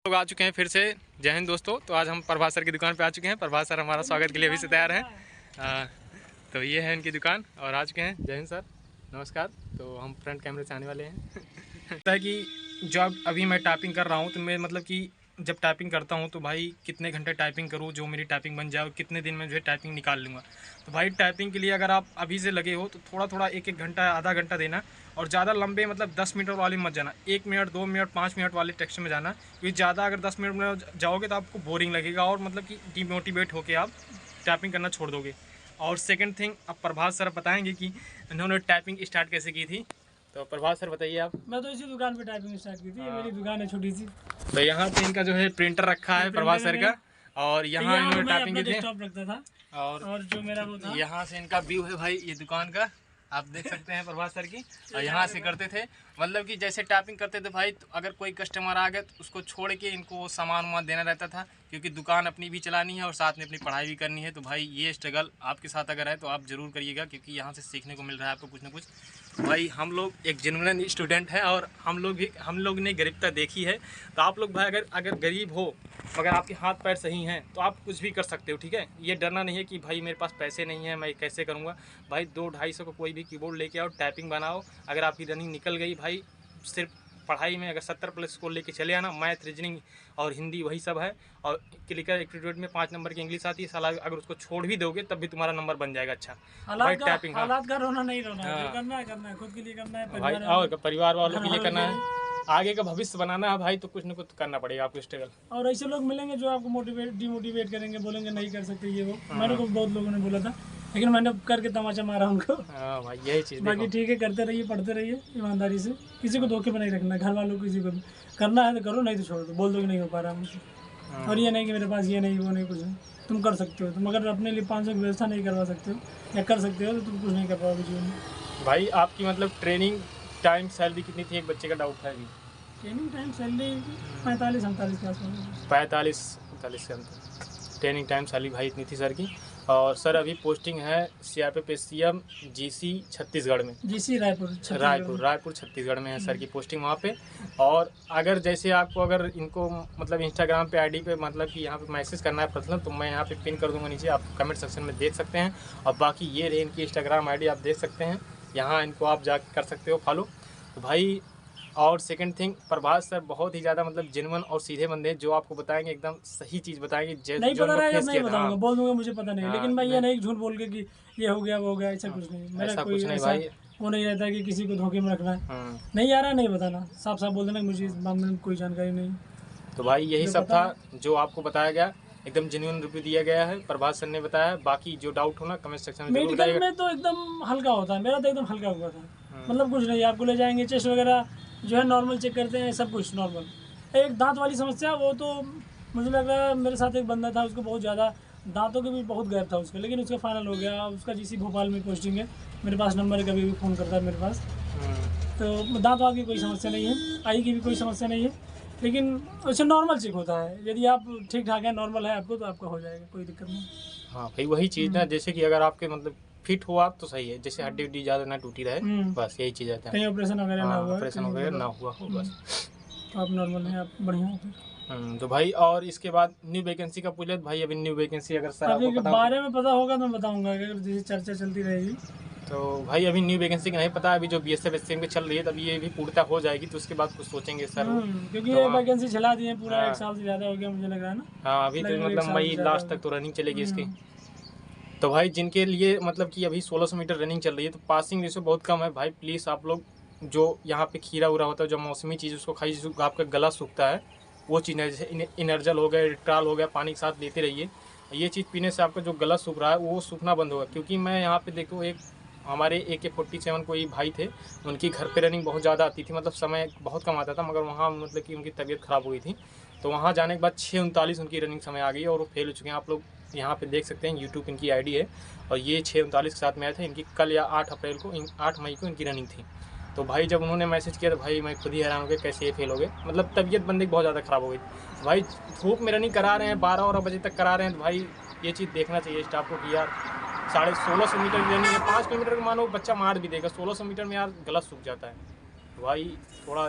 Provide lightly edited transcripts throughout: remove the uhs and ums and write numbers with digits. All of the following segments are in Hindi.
लोग आ चुके हैं फिर से। जय हिंद दोस्तों। तो आज हम प्रभात सर की दुकान पे आ चुके हैं। प्रभात सर हमारा स्वागत के लिए अभी से तैयार हैं। तो ये है इनकी दुकान और आ चुके हैं। जय हिंद सर, नमस्कार। तो हम फ्रंट कैमरे से आने वाले हैं। लगता है कि जब अभी मैं टाइपिंग कर रहा हूँ तो मैं मतलब कि जब टाइपिंग करता हूँ तो भाई कितने घंटे टाइपिंग करूँ जो मेरी टाइपिंग बन जाए और कितने दिन में जो है टाइपिंग निकाल लूँगा। तो भाई टाइपिंग के लिए अगर आप अभी से लगे हो तो थोड़ा थोड़ा एक एक घंटा आधा घंटा देना और ज़्यादा लंबे मतलब 10 मिनट वाले मत जाना। 1 मिनट 2 मिनट 5 मिनट वाले टेक्स्ट में जाना, क्योंकि ज़्यादा अगर 10 मिनट में जाओगे तो आपको बोरिंग लगेगा और मतलब कि डिमोटिवेट होकर आप टाइपिंग करना छोड़ दोगे। और सेकेंड थिंग, अब प्रभात सर बताएँगे कि इन्होंने टाइपिंग स्टार्ट कैसे की थी। तो प्रभात सर बताइए आप। मैं तो इसी दुकान पे टाइपिंग स्टार्ट की थी। ये मेरी दुकान है छोटी सी। तो यहाँ पे इनका जो है प्रिंटर रखा है प्रभात सर का, और यहाँ इन्होंने टाइपिंग की थी डेस्कटॉप रखता था और जो मेरा वो था। यहाँ से इनका व्यू है भाई ये दुकान का, आप देख सकते हैं प्रभात सर की। और यहाँ से करते थे मतलब कि जैसे टाइपिंग करते थे भाई, तो अगर कोई कस्टमर आ गया तो उसको छोड़ के इनको सामान वामान देना रहता था, क्योंकि दुकान अपनी भी चलानी है और साथ में अपनी पढ़ाई भी करनी है। तो भाई ये स्ट्रगल आपके साथ अगर है तो आप ज़रूर करिएगा, क्योंकि यहाँ से सीखने को मिल रहा है आपको कुछ ना कुछ। भाई हम लोग एक जेन्युइन स्टूडेंट हैं और हम लोग ने गरीबता देखी है। तो आप लोग भाई अगर गरीब हो, अगर आपके हाथ पैर सही हैं तो आप कुछ भी कर सकते हो, ठीक है। ये डरना नहीं है कि भाई मेरे पास पैसे नहीं है मैं कैसे करूँगा। भाई 200-250 का कोई भी कीबोर्ड लेके आओ, टाइपिंग बनाओ। अगर आपकी रनिंग निकल गई भाई, सिर्फ पढ़ाई में अगर 70+ स्कोर लेके चले आना, मैथ रीजनिंग और हिंदी वही सब है, और क्लिकर एक्टिट्यूड में 5 नंबर की इंग्लिश आती है साला, अगर उसको छोड़ भी दोगे तब भी तुम्हारा नंबर बन जाएगा अच्छा। भाई टाइपिंग हालात का रोना नहीं रोना है, करना है खुद के लिए करना है, भाई और परिवार वालों के लिए करना है, आगे का भविष्य बनाना है भाई, तो कुछ ना कुछ करना पड़ेगा आपको स्ट्रगल। और ऐसे लोग मिलेंगे जो आपको डिमोटिवेट करेंगे, बोलेंगे नहीं कर सकते ये वो। मैंने को बहुत लोगों ने बोला था, लेकिन मैंने करके तमाचा मारा उनको। हाँ भाई यही चीज़। बाकी ठीक है, करते रहिए, पढ़ते रहिए ईमानदारी से, किसी को धोखे में नहीं रखना। घर वालों को किसी को करना है तो करो, नहीं तो छोड़ दो, बोल दो कि नहीं हो पा रहा मुझसे। और ये नहीं कि मेरे पास ये नहीं वो नहीं, कुछ नहीं। तुम कर सकते हो। तुम अगर अपने लिए 500 की व्यवस्था नहीं करवा सकते हो या कर सकते हो तो तुम कुछ नहीं कर पाओगे जीवन में। भाई आपकी मतलब ट्रेनिंग टाइम सैलरी कितनी थी? एक बच्चे का डाउट है अभी। ट्रेनिंग टाइम सैलरी 45-47 के आसपास। 45-45 के अंदर ट्रेनिंग टाइम सैलरी भाई इतनी थी सर की। और सर अभी पोस्टिंग है CRPF GC छत्तीसगढ़ में। GC रायपुर छत्तीसगढ़ में है सर की पोस्टिंग वहाँ पे। और अगर जैसे आपको अगर इनको मतलब इंस्टाग्राम पे ID पे मतलब कि यहाँ पे मैसेज करना है पर्सनल, तो मैं यहाँ पे पिन कर दूँगा नीचे, आप कमेंट सेक्शन में देख सकते हैं। और बाकी ये रहे इनकी इंस्टाग्राम ID, आप देख सकते हैं, यहाँ इनको आप जा कर सकते हो फॉलो। तो भाई और सेकंड थिंग, प्रभात सर बहुत ही ज़्यादा मतलब जेन्युइन और सीधे बंदे हैं, जो आपको बताएंगे एकदम सही चीज़ बताएंगे। नहीं पता रहेगा नहीं बताऊंगा, बोल दूंगा मुझे पता नहीं। लेकिन मैं ये नहीं झूठ बोल के कि ये हो गया वो हो गया, ऐसा कुछ नहीं। मेरा कोई ऐसा वो नहीं रहता कि किसी को धोखे में रखना है। नहीं आ रहा नहीं बताना, साफ साफ बोल देना मुझे इस मामले में कोई जानकारी नहीं। तो भाई यही सब था जो आपको बताया गया, एकदम जेन्युइन रिव्यू दिया गया है, प्रभात सर ने बताया। बाकी जो डाउट हो ना कमेंट सेक्शन में जरूर बताइएगा। में तो एकदम हल्का होता है, मेरा तो एकदम हल्का हुआ था, मतलब कुछ नहीं। आपको ले जाएंगे, चेस्ट वगैरह जो है नॉर्मल चेक करते हैं, सब कुछ नॉर्मल। एक दांत वाली समस्या, वो तो मुझे लग रहा है मेरे साथ एक बंदा था, उसको बहुत ज़्यादा दांतों के भी बहुत गैप था उसका, लेकिन उसका फाइनल हो गया। उसका GC भोपाल में पोस्टिंग है, मेरे पास नंबर है, कभी भी फ़ोन करता है मेरे पास। तो दांत वात की कोई समस्या नहीं है, आई की भी कोई समस्या नहीं है, लेकिन उससे नॉर्मल चेक होता है। यदि आप ठीक ठाक है, नॉर्मल है आपको, तो आपका हो जाएगा, कोई दिक्कत नहीं। हाँ भाई वही चीज़ ना, जैसे कि अगर आपके मतलब फिट हो आप तो सही है, जैसे हड्डी उड्डी ज़्यादा ना टूटी रहे, बस यही चीज़ रहता है। कहीं ऑपरेशन वगैरह ना हुआ, ऑपरेशन वगैरह ना हुआ हो बस, तो आप नॉर्मल हैं, आप बढ़िया हैं। तो भाई और इसके बाद न्यू वैकेंसी का पूछे भाई, अभी न्यू वैकेंसी अगर सर आपको पता बारे में पता होगा तो मैं बताऊंगा, अगर जैसे चर्चा चलती रहेगी। तो भाई अभी न्यू वैकेंसी का नहीं पता, अभी जो BSF SCM चल रही है तभी ये भी पूर्णता हो जाएगी, तो उसके बाद कुछ सोचेंगे सर। क्योंकि ये वैकेंसी चला दी है पूरा 1 साल से ज़्यादा हो गया मुझे लग रहा है ना। हाँ अभी तो मतलब मई लास्ट तक तो रनिंग चलेगी इसकी। तो भाई जिनके लिए मतलब कि अभी 1600 मीटर रनिंग चल रही है, तो पासिंग रेशो बहुत कम है भाई। प्लीज़ आप लोग जो यहाँ पे खीरा उरा होता है, जो मौसमी चीज़, उसको खाइए, जिसको आपका गला सूखता है, वो चीज़ है। जैसे इनर्जल हो गया, रिट्राल हो गया, पानी के साथ लेते रहिए। ये चीज़ पीने से आपका जो गला सूख रहा है वो सूखना बंद होगा। क्योंकि मैं यहाँ पे देखो, एक हमारे AK-47 कोई भाई थे, उनकी घर पे रनिंग बहुत ज़्यादा आती थी, मतलब समय बहुत कम आता था, मगर वहाँ मतलब कि उनकी तबीयत ख़राब हो गई थी। तो वहाँ जाने के बाद 6:39 उनकी रनिंग समय आ गई और वो फेल हो चुके हैं। आप लोग यहाँ पे देख सकते हैं, यूट्यूब इनकी ID है, और ये 6:39 के साथ में आए थे। इनकी कल या 8 मई को इनकी रनिंग थी। तो भाई जब उन्होंने मैसेज किया तो भाई मैं खुद ही हैरान हो गया, कैसे ये फेल हो गए। मतलब तबीयत बंदे की बहुत ज़्यादा ख़राब हो गई। भाई धूप में रनिंग करा रहे हैं, 12 बजे तक करा रहे हैं, तो भाई ये चीज़ देखना चाहिए स्टाफ को कि यार 1650 मीटर की रनिंग है, 5 किलोमीटर का मानो बच्चा मार भी देगा, 1600 मीटर में यार गला सूख जाता है। भाई थोड़ा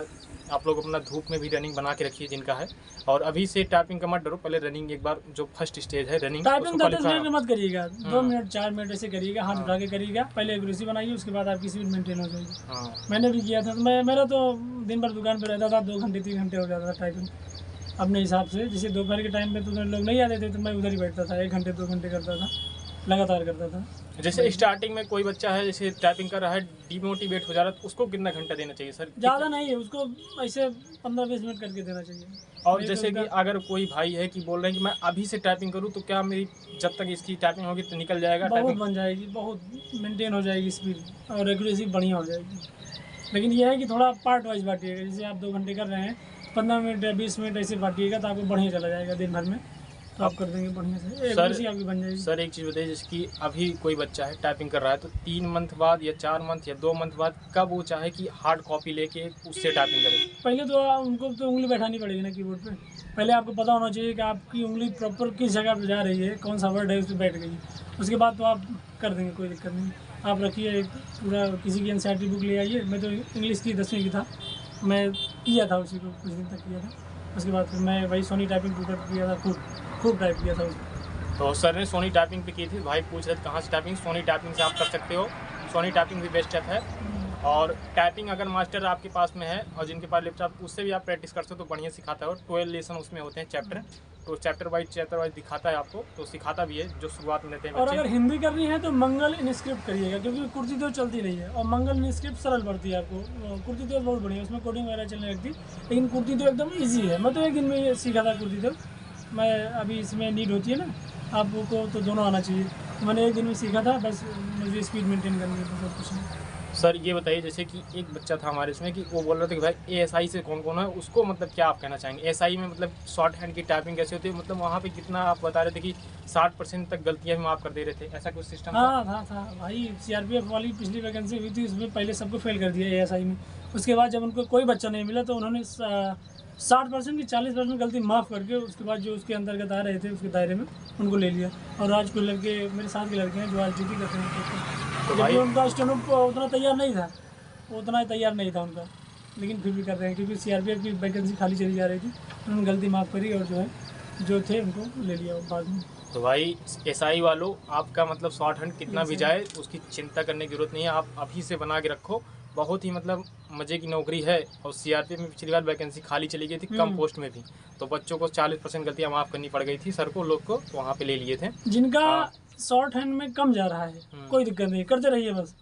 आप लोग अपना धूप में भी रनिंग बना के रखिए जिनका है, और अभी से टाइपिंग का मत डरो, पहले रनिंग एक बार जो फर्स्ट स्टेज है रनिंग टाइपिंग 10 मिनट में मत करिएगा, 2 मिनट 4 मिनट ऐसे करिएगा, हाथ उठा के करिएगा, पहले एक्यूरेसी बनाइए, उसके बाद आपकी स्पीड मेंटेन हो जाएगी। मैंने भी किया था, तो मेरा तो दिन भर दुकान पर रहता था, 2 घंटे 3 घंटे हो जाता था टाइपिंग अपने हिसाब से। जैसे दोपहर के टाइम में तो लोग नहीं आते थे तो मैं उधर ही बैठता था, 1 घंटे 2 घंटे करता था, लगातार करता था। जैसे स्टार्टिंग में कोई बच्चा है जैसे टाइपिंग कर रहा है, डिमोटिवेट हो जा रहा है, तो उसको कितना घंटा देना चाहिए सर? ज़्यादा नहीं है, उसको ऐसे 15-20 मिनट करके देना चाहिए। और जैसे कि अगर कोई भाई है कि बोल रहे हैं कि मैं अभी से टाइपिंग करूं, तो क्या मेरी जब तक इसकी टाइपिंग होगी तो निकल जाएगा? बहुत बन जाएगी, बहुत मेंटेन हो जाएगी स्पीड, और एक्यूरेसी बढ़िया हो जाएगी। लेकिन यह है कि थोड़ा पार्ट वाइज बांटिएगा, जैसे आप 2 घंटे कर रहे हैं, 15 मिनट या 20 मिनट ऐसे बांटिएगा तो आपको बढ़िया चला जाएगा दिन भर में, तो आप कर देंगे बढ़िया से, एक्यूरेसी आपकी बन जाएगी। सर एक चीज़ बताइए, जैसे कि अभी कोई बच्चा है टाइपिंग कर रहा है, तो 3 मंथ बाद या 4 मंथ या 2 मंथ बाद कब वो चाहे कि हार्ड कॉपी लेके उससे टाइपिंग करे? पहले तो उनको तो उंगली बैठानी पड़ेगी ना कीबोर्ड पे, पहले आपको पता होना चाहिए कि आपकी उंगली प्रॉपर किस जगह पे जा रही है, कौन सा वर्ड है उस पर बैठ गई, उसके बाद तो आप कर देंगे, कोई दिक्कत नहीं। आप रखिए एक पूरा किसी की NCERT बुक ले आइए, मैं तो इंग्लिश की 10वीं की था, मैं किया था उसी को, कुछ दिन तक किया था, उसके बाद फिर मैं वही सोनी टाइपिंग पर किया था, खूब टाइप किया था उसको। तो सर ने सोनी टाइपिंग पे की थी, भाई पूछ रहे थे कहाँ से टाइपिंग? सोनी टाइपिंग से आप कर सकते हो, सोनी टाइपिंग भी बेस्ट ऐप है। और टाइपिंग अगर मास्टर आपके पास में है और जिनके पास लैपटॉप, उससे भी आप प्रैक्टिस कर सकते हो, तो बढ़िया सिखाता है। और 12 लेसन उसमें होते हैं चैप्टर, तो चैप्टर वाइज दिखाता है आपको, तो सिखाता भी है जो शुरुआत में रहते हैं और बच्चे। अगर हिंदी करनी है तो मंगल इनस्क्रिप्ट करिएगा, क्योंकि कुर्ती तो चलती नहीं है, और मंगल इनस्क्रिप्ट सरल पड़ती है आपको। कुर्ती तो बहुत बढ़िया है, उसमें कोडिंग वगैरह चलने लगती, लेकिन कुर्ती तो एकदम ईजी है। मैं तो 1 दिन में सीखा था कुर्ती तो, मैं अभी इसमें नीड होती है ना, आपको तो दोनों आना चाहिए, तो मैंने 1 दिन में सीखा था, बस मुझे स्पीड मेंटेन करनी है, तो सब कुछ नहीं। सर ये बताइए, जैसे कि एक बच्चा था हमारे इसमें कि वो बोल रहा था कि भाई ASI से कौन कौन है, उसको मतलब क्या आप कहना चाहेंगे? ASI में मतलब शॉर्ट हैंड की टाइपिंग कैसे होती है? मतलब वहाँ पे कितना आप बता रहे थे कि 60% तक गलतियाँ भी माफ़ कर दे रहे थे, ऐसा कुछ सिस्टम? हाँ था भाई, CRPF वाली पिछली वैकेंसी हुई थी, उसमें पहले सबको फेल कर दिया ASI में। उसके बाद जब उनको कोई बच्चा नहीं मिला तो उन्होंने 60% की 40% गलती माफ़ करके उसके बाद जो उसके अंतर्गत आ रहे थे उसके दायरे में उनको ले लिया। और आज कोई लड़के मेरे साथ के लड़के हैं जो आज ड्यूटी करते हैं, तो भाई उनका स्टेनो उतना तैयार नहीं था, उतना तैयार नहीं था उनका, लेकिन फिर भी कर रहे हैं क्योंकि CRPF की वैकेंसी खाली चली जा रही थी, उन्होंने गलती माफ़ करी और जो है जो थे उनको ले लिया बाद में। तो भाई SI वालों, आपका मतलब शॉर्ट हैंड कितना भी जाए उसकी चिंता करने की जरूरत नहीं है, आप अभी से बना के रखो, बहुत ही मतलब मज़े की नौकरी है। और CRPF में पिछली बार वैकेंसी खाली चली गई थी कम पोस्ट में भी, तो बच्चों को 40% गलतियाँ माफ़ करनी पड़ गई थी सर को, लोग को, तो वहाँ पे ले लिए थे। जिनका शॉर्ट हैंड में कम जा रहा है कोई दिक्कत नहीं, करते रहिए बस,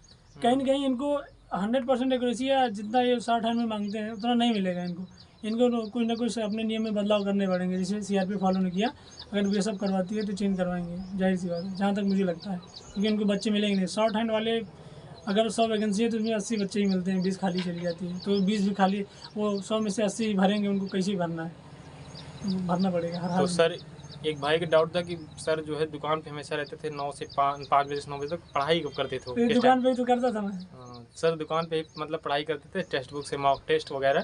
कहीं ना कहीं इनको 100% एक्यूरेसी है, जितना ये शॉर्ट हैंड में मांगते हैं उतना नहीं मिलेगा इनको कुछ ना कुछ अपने नियम में बदलाव करने पड़ेंगे, जैसे CRPF फॉलो ने किया। अगर ये सब करवाती है तो चेंज करवाएंगे, जाहिर सी बात है, जहाँ तक मुझे लगता है, क्योंकि इनको बच्चे मिलेंगे नहीं। शॉर्ट हैंड वाले अगर 100 वैकेंसी है तो उसमें 80 बच्चे ही मिलते हैं, 20 खाली चली जाती है, तो 20 भी खाली, वो 100 में से 80 भरेंगे, उनको कैसे भरना है, भरना पड़ेगा हर हाल तो में। सर एक भाई का डाउट था कि सर जो है दुकान पे हमेशा रहते थे 9 से 5 बजे से 9 बजे तक, पढ़ाई कब करते थे? तो दुकान पे ही तो करता था मैं। सर दुकान पे मतलब पढ़ाई करते थे, टेक्स्ट बुक से मॉक टेस्ट वगैरह,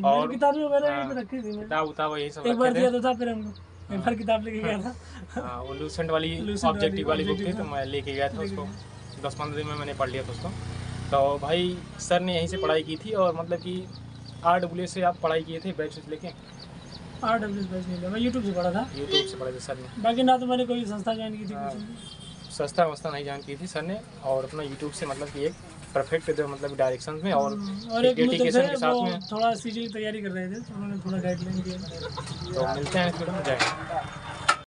और किताबें वगैरह यहीं पे रखी थी, किताब उताब यही सब एक बार रखे दिया थे। तो था फिर हमको, एक बार किताब लेके गया था। हाँ, वो लूसेंट वाली ऑब्जेक्टिव वाली बुक थी, तो मैं लेके गया था उसको, 10-15 दिन में मैंने पढ़ लिया था उसको। तो भाई सर ने यहीं से पढ़ाई की थी, और मतलब कि RWA से आप पढ़ाई किए थे बैच लेके? RWA बैच नहीं लिया, मैं यूट्यूब से पढ़ा था, यूट्यूब से पढ़े थे सर ने, बाकी ना तो मैंने कोई संस्था ज्वाइन की थी, कुछ नहीं। सस्ता वस्ता नहीं जान की थी सर ने, और अपना यूट्यूब से मतलब कि एक परफेक्ट मतलब डायरेक्शन में और एक डेडिकेशन के साथ में थोड़ा CG की तैयारी कर रहे थे, तो उन्होंने थोड़ा गाइडलाइन दिया। तो मिलते हैं फिर, जय।